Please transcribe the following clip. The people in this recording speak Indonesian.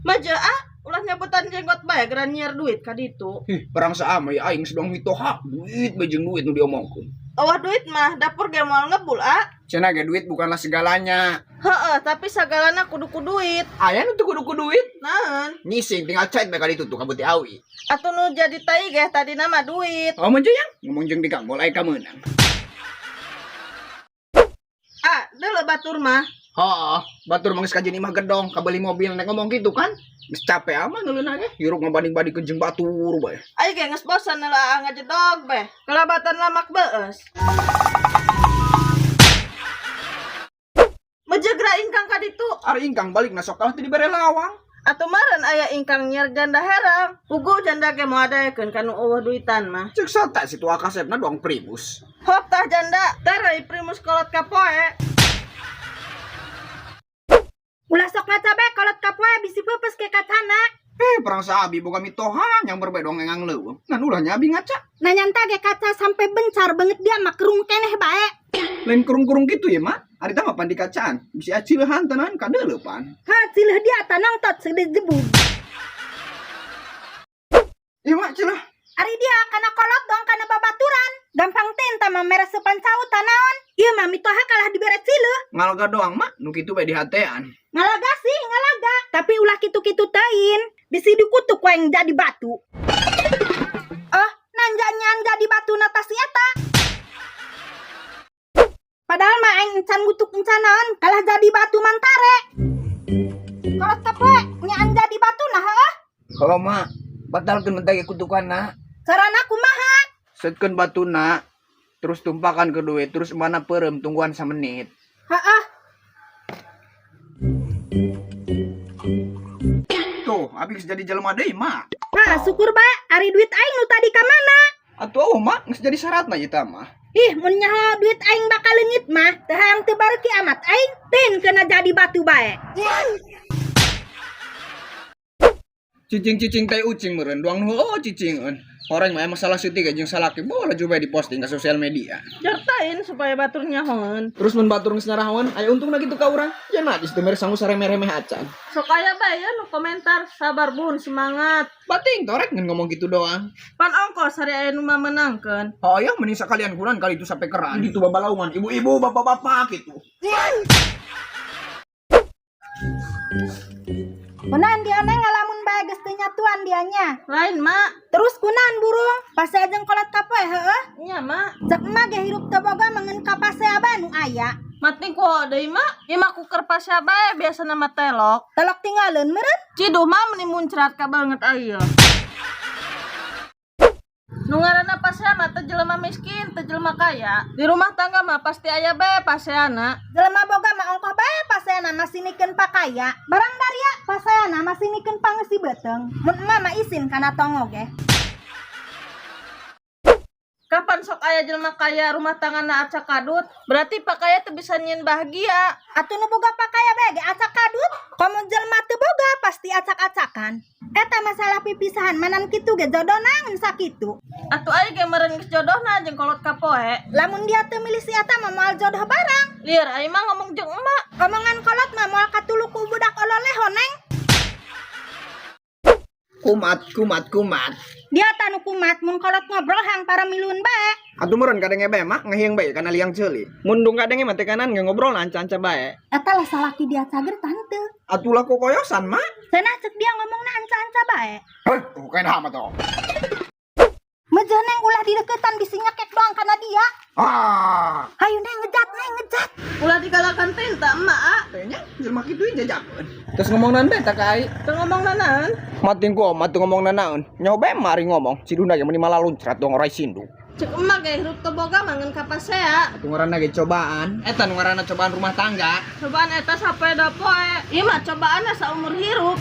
Maja ulah nyabutan jenggot bae geran nyiar duit ka ditu. Perang sama ya aing sedang mitoha duit bejeng duit nu diomongkeun. Awah duit mah dapur ge moal ngebul Cenah ge duit bukanlah segalanya. Heeh, tapi sagalana kudu ku duit. Aya nu teu kudu ku duit. Naon? Nyising tinggal cait bae ka ditu tuh ka beuti awi. Atuh nu jadi tai ge tadi nama duit. Oh mun yang ngomong jeung di kampung aya ka meunang. Deuleu batur mah. Heeh, batur mah geus ka jeuni mah gedong ka beuli mobil nek ngomong gitu kan. Geus capek aman ngeuleunan ge, hirup ngabanding-bandingkeun jeung batur bae. Ai ge geus bosan heula ngajedog beh. Kelabatan lamak beus. Mejegra ingkang ka ditu. Ari ingkang balik na sok kalah teu dibere lawang. Atuh meureun aya ingkang nyiar janda herang. Pugu janda ge moal adaekeun kanu eueuh duitan mah. Cek sata situ akasepna doang primus. Hop tah janda, tarei primus kolot ka poe. Ulah sok ngaca bae kolot ka poe bisi peupes ke kacana. Perang sahabi boga mitoha yang berbeda ngengang leuweung. Ngan ulah nyabi ngaca. Nah nyanta ge kaca sampai bencar banget dia mah kerung keneh bae. Lain kurung-kurung gitu ya, Mak. Ari tah mah pan di kacaan. Bisi acilehan tenan kadeuleu pan. Ha cileh dia tanang tot segede jebug. Ieu Mak cilah. Ari dia kana kolot dong kana babaturan. Gampang tenta mah mere sepan saut tanaon. Ieu mah mitoha kalah dibere cileh. Ngalaga doang, Mak. Nu kitu bae di hatean. Ngalaga sih ngalaga. Tapi ulah kitu-kitu tain. Bisi dikutuk we yang jadi batu. Oh, nanjanyan jadi batu natasi eta. Padahal mah aing encan gutuk encanan kalah jadi batu mantare. Kolot ka poe nyaan jadi batu nah heuh. Kalau Mak, batalkeun mentah ge kutukanna. Carana kumaha? Setkeun batuna, terus tumpakan ke duit, terus mana perem tungguan samenit. Heeh. Tuh, abis jadi jelema deui, Mak. Nah, syukur bae ari duit aing nu tadi ka mana? Atuh, Mak, geus jadi syaratna ieu tah mah. Ih, mun nyaho duit aing bakal leungit mah, teu hayang teu bareki amat aing, tin kena jadi batu bae. Cicing-cicing teh ucing meureun, doang nu cicingeun. Orang mah masalah seutik jeung salaki bola juga diposting ke sosial media. Jartain supaya batur nyahoeun. Terus mun batur geus narahawan, aya untungna kitu ka urang. Ya nah, geus teu mere sanggup saremeh-remeh acan. Sok aya bae ya nu komentar, sabar bun, semangat. Bating torek ngan ngomong gitu doang. Pan ongkos hari aya nu mah menangkeun. Oh ya, mending sakalian kurang kali itu sampai keran. Gitu babalaungan, ibu-ibu, bapak-bapak gitu. Kunaon dia neng ngalamun bae geus teu nyatuan dianya. Lain mak. Terus kunaon burung? Pase ajeng kolot ka poe heueuh. Iya mak. Cek emah ge hirup teu boga mangeun ka pase aba nu aya. Matning ku deui mak. Ieu mah ku keur pase bae biasana mah telok. Telok tinggalin meureun. Ciduh mah meni muncrat ka banget aya. Nu ngaranna pasea mah teu jelema miskin, teu jelema kaya. Di rumah tangga mah pasti aya bae paseana. Jelema boga mah ongkoh bae paseana masinikeun pakaya. Barang daria paseana masinikeun pangeusi beuteung. Mun emah mah isin kana tongo ge. Kapan sok aya jelema kaya rumah tanggana acak kadut? Berarti pakaya teu bisa nyieun bahagia. Atuh nu boga pakaya bae ge acak kadut. Komo jelema teu boga pasti acak-acakan. Eta masalah pipisahan manan kitu ge jodohna ngan sakitu. Atuh aya ge meureun geus jodohna jeung kolot ka poe. Lamun dia teu milih si eta mah moal jodoh barang. Lieur aya mah ngomong jeung emak. Omongan kolot mah moal katulu ku budak ololeho neng. Kumat. Dia tanu kumat mun kolot ngobrol hang para milun bae. Atuh meureun kadenge bae mak ngahiang bae kana liang ceuli. Mun dung kadenge mah teh kanan ngobrol anca-anca bae. Eta lah salaki dia cager tante. Atuh lah kokoyosan mak. Cenah cek dia ngomongna anca-anca bae. Heh, tuh kain mah toh. Meujeuh neng ulah dideukeutan bisi nyekek doang kana dia. Hayu neng ngejat. Ulah digalakan tinta emak. Tehnya jelema kitu jajakeun. Terus ngomong naon bae tak ai? Teu ngomong naon. Mating ku matu ngomong naon. Nyoba mari ngomong. Siduna ge meni malah luncrat dong ora sindu. Cek emak ge hirup teu boga mangeun ka pasea. Atuh ngaranna ge cobaan. Eta nu ngaranna cobaan rumah tangga. Cobaan eta sapoe da poe. Ieu mah cobaanna saumur hirup.